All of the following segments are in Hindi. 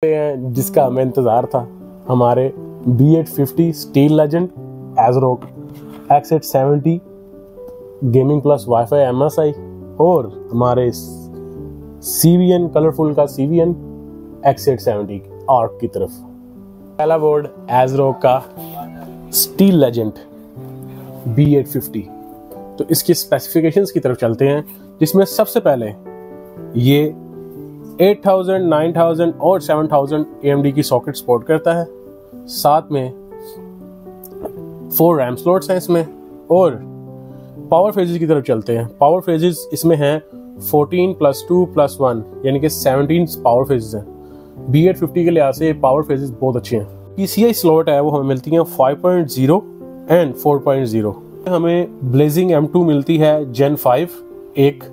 जिसका हमें इंतज़ार था, हमारे B850 steel legend ASRock X870 gaming plus wifi MSI और हमारे CVN कलरफुल का CVN X870 आर्क की तरफ। पहला बोर्ड ASRock का स्टील लेजेंड B850। तो इसकी स्पेसिफिकेशंस की तरफ चलते हैं, जिसमें सबसे पहले ये 8000, 9000 और 7000 AMD की सॉकेट सपोर्ट करता है। साथ में 4 रैम स्लॉट्स हैं इसमें। और पावर फेजेस की तरफ चलते हैं। पावर फेजेस इसमें हैं 14+2+1 यानी कि 17 पावर फेजेस हैं। B850 के लिहाज से पावर फेजेस बहुत अच्छे हैं। PCI स्लॉट है वो हमें मिलती हैं 5.0 एंड 4.0। हमें ब्लेजिंग M2 मिलती है Gen 5 1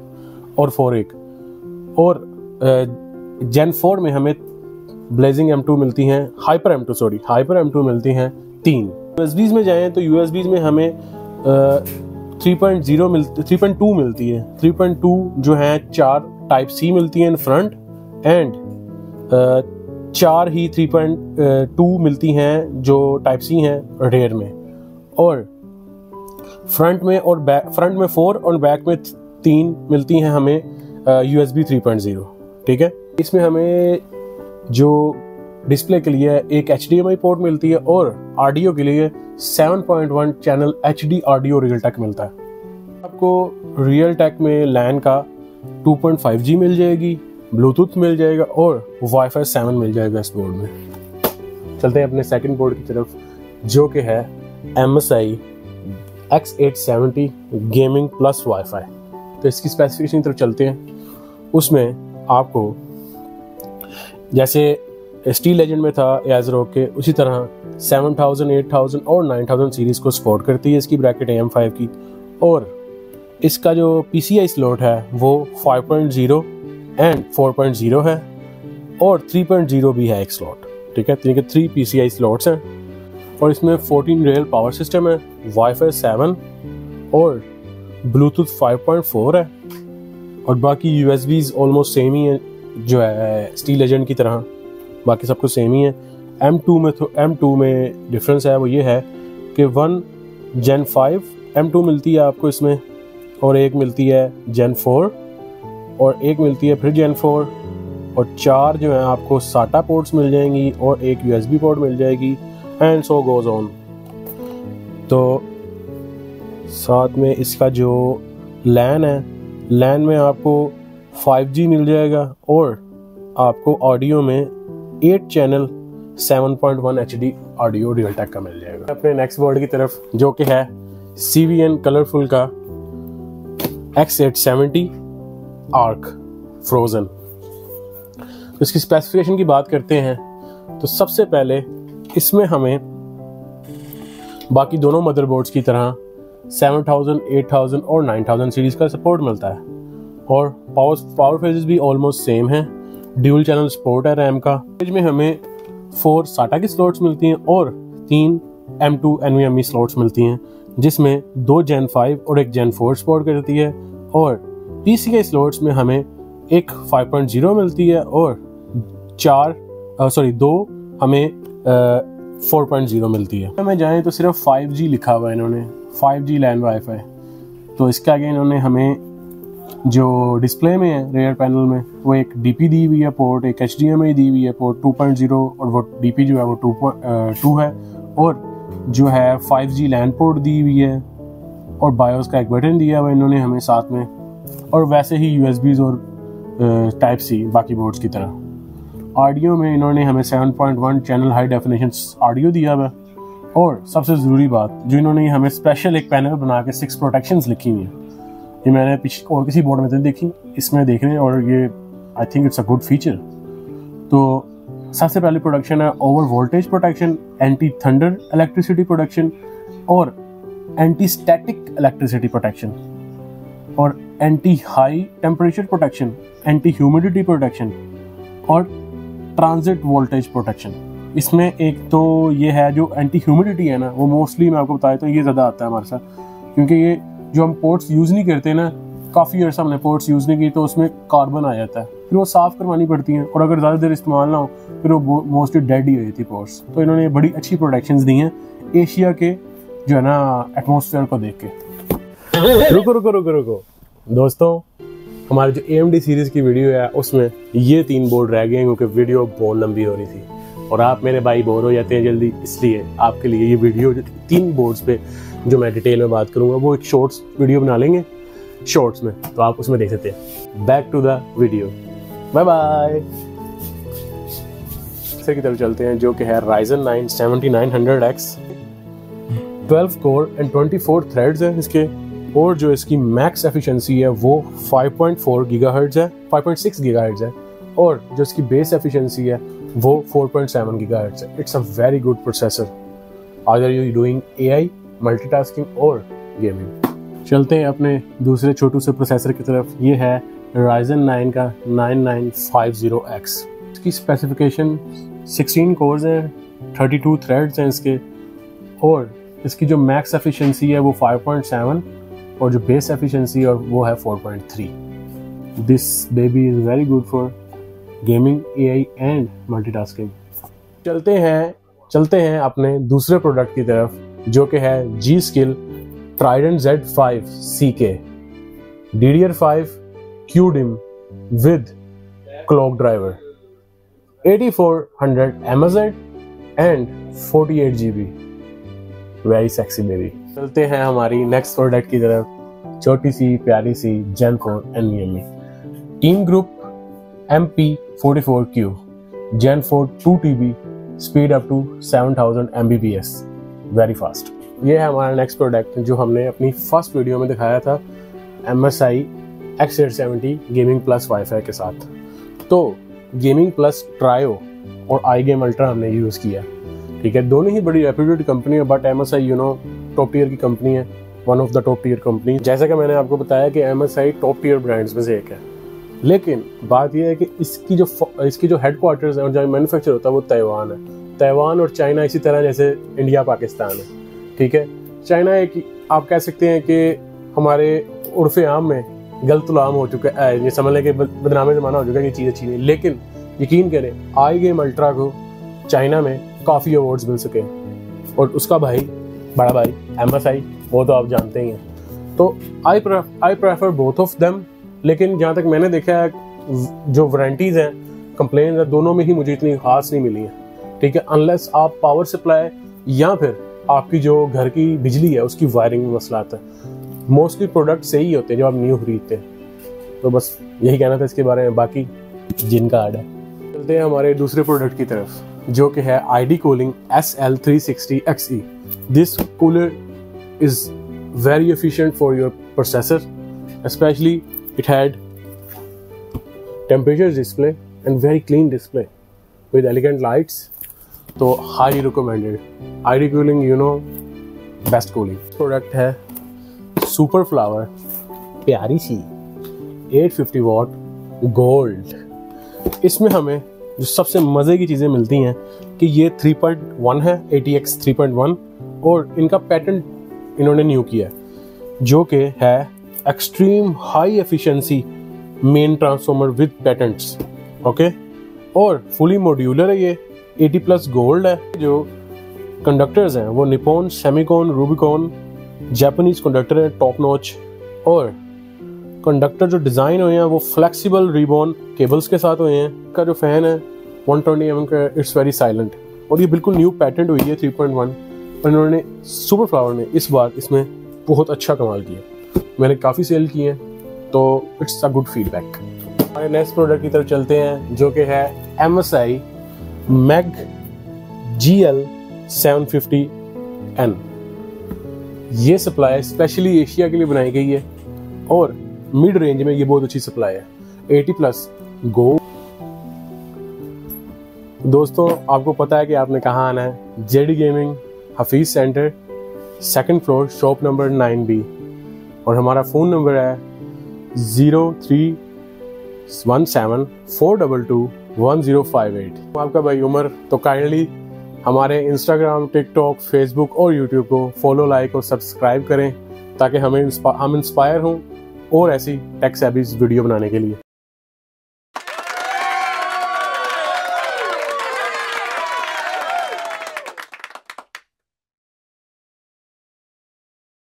और 4 1 और Gen 4 में हमें ब्लेजिंग M2 मिलती हैं हाइपर M2 मिलती हैं 3। USBs में जाएं तो USBs में हमें 3.2 मिलती है। 3.2 जो है 4 टाइप C मिलती हैं इन फ्रंट एंड 4 ही 3.2 मिलती हैं जो टाइप C हैं रेयर में। और फ्रंट में 4 और बैक में 3 मिलती हैं हमें USB 3.0। ठीक है, इसमें हमें जो डिस्प्ले के लिए एक HDMI पोर्ट मिलती है और ऑडियो के लिए 7.1 चैनल HD ऑडियो रियलटेक मिलता है। आपको रियलटेक में LAN का 2.5G मिल जाएगी, ब्लूटूथ मिल जाएगा और वाईफाई 7 मिल जाएगा इस बोर्ड में। चलते हैं अपने सेकंड बोर्ड की तरफ, जो कि है MSI X870 gaming plus wifi. तो इसकी स्पेसिफिकेशन की तरफ चलते हैं। उसमें आपको जैसे स्टील लेजेंड में था ASRock के, उसी तरह 7000, 8000 और 9000 सीरीज को सपोर्ट करती है इसकी ब्रैकेट AM5 की। और इसका जो PCI स्लॉट है वो 5.0 एंड 4.0 है और 3.0 भी है एक स्लॉट। ठीक है, यानी कि 3 PCI स्लॉट्स हैं। और इसमें 14 रियल पावर सिस्टम है, वाईफाई 7 और ब्लूटूथ 5.4 है। और बाकी USBs ऑलमोस्ट सेम ही है जो है स्टील लेजेंड की तरह, बाकी सब कुछ सेम ही है। M2 में डिफरेंस है, वो ये है कि 1 Gen 5 M2 मिलती है आपको इसमें और एक मिलती है Gen 4 और एक मिलती है फिर Gen 4 और 4 जो है आपको SATA पोर्ट्स मिल जाएंगी और एक USB पोर्ट मिल जाएगी एंड सो गोज ऑन। तो साथ में इसका जो LAN है, LAN में आपको 5G मिल जाएगा और आपको ऑडियो में 8 चैनल 7.1 HD ऑडियो रियलटेक का मिल जाएगा। अपने नेक्स्ट बोर्ड की तरफ, जो कि है CVN कलरफुल का X870 आर्क फ्रोजन। तो इसकी स्पेसिफिकेशन की बात करते हैं तो सबसे पहले इसमें हमें बाकी दोनों मदरबोर्ड्स की तरह 7000, 8000 और 9000 सीरीज का सपोर्ट मिलता है और पावर फेजेस भी ऑलमोस्ट सेम हैं। ड्यूल चैनल सपोर्ट है रैम का। पेज में हमें 4 SATA की स्लॉट्स मिलती हैं और 3 M2 NVMe स्लॉट्स मिलती हैं, जिसमें 2 Gen 5 और एक Gen 4 सपोर्ट करती है। और PCI स्लॉट्स में हमें एक 5.0 मिलती है और 2 हमें 4.0 मिलती है। में जाएं तो सिर्फ 5G लिखा हुआ है इन्होंने, 5G LAN वाईफाई। तो इसके आगे इन्होंने हमें जो डिस्प्ले में है रेयर पैनल में वो एक DP दी हुई है पोर्ट, एक HDMI दी हुई है पोर्ट 2.0 और वो DP जो है वो 2 है और जो है 5G LAN पोर्ट दी हुई है और बायोस का एक बटन दिया हुआ है इन्होंने हमें साथ में। और वैसे ही USBs और टाइप C बाकी बोर्ड्स की तरह। ऑडियो में इन्होंने हमें 7.1 चैनल हाई डेफिनेशन ऑडियो दिया हुआ है। और सबसे ज़रूरी बात, जो इन्होंने हमें स्पेशल एक पैनल बना के 6 प्रोटेक्शंस लिखी हुई हैं, ये मैंने पिछले और किसी बोर्ड में तो देखी, इसमें देख रहे हैं और ये I think it's a good feature. तो सबसे पहले प्रोटेक्शन है over voltage protection, anti thunder electricity protection और एंटी स्टैटिक इलेक्ट्रिसिटी प्रोटेक्शन और anti high temperature protection, anti humidity protection और ट्रांजिट वोल्टेज प्रोटेक्शन। इसमें एक तो ये है जो एंटी ह्यूमिडिटी है ना, वो मोस्टली मैं आपको बताया तो ये ज़्यादा आता है हमारे साथ, क्योंकि ये जो हम पोर्ट्स यूज़ नहीं करते ना, काफ़ी अर्सा हमने पोर्ट्स यूज़ नहीं की तो उसमें कार्बन आ जाता है, फिर वो साफ़ करवानी पड़ती हैं, और अगर ज़्यादा देर इस्तेमाल ना हो फिर वो मोस्टली डेड ही हो जाती है पोर्ट्स। तो इन्होंने बड़ी अच्छी प्रोटेक्शंस दी हैं एशिया के जो है ना एटमॉस्फेयर को देख के। रुको दोस्तों, हमारे जो AMD सीरीज़ की वीडियो है उसमें ये 3 बोर्ड रह गए क्योंकि वीडियो बहुत लंबी हो रही थी और आप मेरे भाई बोर हो जाते हैं जल्दी, इसलिए आपके लिए ये वीडियो जो 3 बोर्ड्स पे जो मैं डिटेल में बात करूँगा वो एक शॉर्ट्स वीडियो बना लेंगे शॉर्ट्स में, तो आप उसमें देख सकते हैं। Back to the video, bye bye. की तरफ चलते हैं जो कि है Ryzen 9 7900X, 12 core and 24 threads हैं इसके, और जो इसकी मैक्स एफिशिएंसी है वो 5.4 गीगाहर्ट्ज़ है, 5.6 गीगाहर्ट्ज़ है, और जो इसकी बेस एफिशिएंसी है वो 4.7 गीगाहर्ट्ज़ है। It's a very good processor either you doing AI, multitasking और गेमिंग। चलते हैं अपने दूसरे छोटू से प्रोसेसर की तरफ। ये है Ryzen 9 का 9950X। इसकी स्पेसिफिकेशन 16 कोर्स हैं, 32 थ्रेड्स हैं इसके, और इसकी जो मैक्स एफिशिएंसी है वो 5.7 और जो बेस एफिशिएंसी है वो है 4.3। This baby is very good for gaming, AI and multitasking. चलते हैं अपने दूसरे प्रोडक्ट की तरफ जो कि है G-Skill Trident Z5 CK DDR5 QDIM with clock driver, 8400 MHz and 48 GB। Very sexy baby. चलते हैं हमारी नेक्स्ट प्रोडक्ट की तरफ, छोटी सी प्यारी सी Gen 4 NVMe team group MP44Q Gen 4 2TB, speed up to 7000 Mbps, very fast. ये है हमारा नेक्स्ट प्रोडक्ट जो हमने अपनी फर्स्ट वीडियो में दिखाया था MSI X870 gaming plus wifi के साथ। तो गेमिंग प्लस ट्रायो और iGame अल्ट्रा हमने यूज़ किया, ठीक है। दोनों ही बड़ी रेप्यूटेड कंपनी है, बट MSI टॉप टीयर की कंपनी है, one of the top tier company. जैसा कि मैंने आपको बताया कि MSI टॉप टीयर ब्रांड्स में से एक है, लेकिन बात यह है कि इसकी जो हेडक्वार्टर्स है और जहाँ मैन्युफैक्चर होता है वो ताइवान है। ताइवान और चाइना इसी तरह जैसे इंडिया पाकिस्तान है, ठीक है। चाइना एक आप कह सकते हैं कि हमारे उर्फ़ आम में गलत गुलाम हो चुका है, ये समझ लें कि बदनामी ज़माना हो चुका है, ये चीज़ अच्छी नहीं। लेकिन यकीन करें iGame अल्ट्रा को चाइना में काफ़ी अवार्ड्स मिल सके, और उसका भाई बड़ा भाई MSI वो तो आप जानते ही हैं। तो I prefer both of them, लेकिन जहाँ तक मैंने देखा है जो वारंटीज़ हैं, कंप्लेंट्स हैं, दोनों में ही मुझे इतनी खास नहीं मिली है, ठीक है। अनलेस आप पावर सप्लाई या फिर आपकी जो घर की बिजली है उसकी वायरिंग में मसला आता है। मोस्टली प्रोडक्ट सही होते हैं जब आप न्यू खरीदते हैं। तो बस यही कहना था इसके बारे में, बाकी जिनका आर्ड है। चलते हैं हमारे दूसरे प्रोडक्ट की तरफ जो कि है ID Cooling SL360XE। This cooler is very efficient for your processor, specially it had temperature display and very clean display with elegant lights, तो highly recommended. ID Cooling best cooling. Product है सुपर फ्लावर, प्यारी सी 850 वॉट गोल्ड। इसमें हमें जो सबसे मज़े की चीज़ें मिलती हैं कि ये 3.1 है, ATX 3.1, और इनका पैटर्न इन्होंने न्यू किया जो कि है extreme high efficiency main transformer with patents, okay. और फुली मॉड्यूलर है, ये 80+ गोल्ड है। जो कंडक्टर्स हैं वो Nippon, Semicon, Rubicon Japanese conductor है टॉप नॉच, और कंडक्टर जो डिज़ाइन हुए हैं वो फ्लेक्सिबल रिबॉन केबल्स के साथ हुए हैं। का जो फ़ैन है 120 mm का, इट्स वेरी साइलेंट, और ये बिल्कुल न्यू पैटेंट हुई है 3.1, और इन्होंने सुपर फ्लावर ने इस बार इसमें बहुत अच्छा कमाल किया। मैंने काफ़ी सेल किए हैं, तो इट्स अ गुड फीडबैक। हमारे नेक्स्ट प्रोडक्ट की तरफ चलते हैं जो कि है MSI MEG GL750N। ये सप्लाई स्पेशली एशिया के लिए बनाई गई है, और मिड रेंज में ये बहुत अच्छी सप्लाई है, 80+ गो। दोस्तों आपको पता है कि आपने कहाँ आना है, JD gaming Hafeez centre, 2nd floor, shop number 9B, और हमारा फ़ोन नंबर है 0317422108। आपका भाई उमर, तो काइंडली हमारे इंस्टाग्राम, टिकटॉक, फेसबुक और यूट्यूब को फॉलो, लाइक और सब्सक्राइब करें ताकि हम इंस्पायर हों और ऐसी टेक सेबीज वीडियो बनाने के लिए।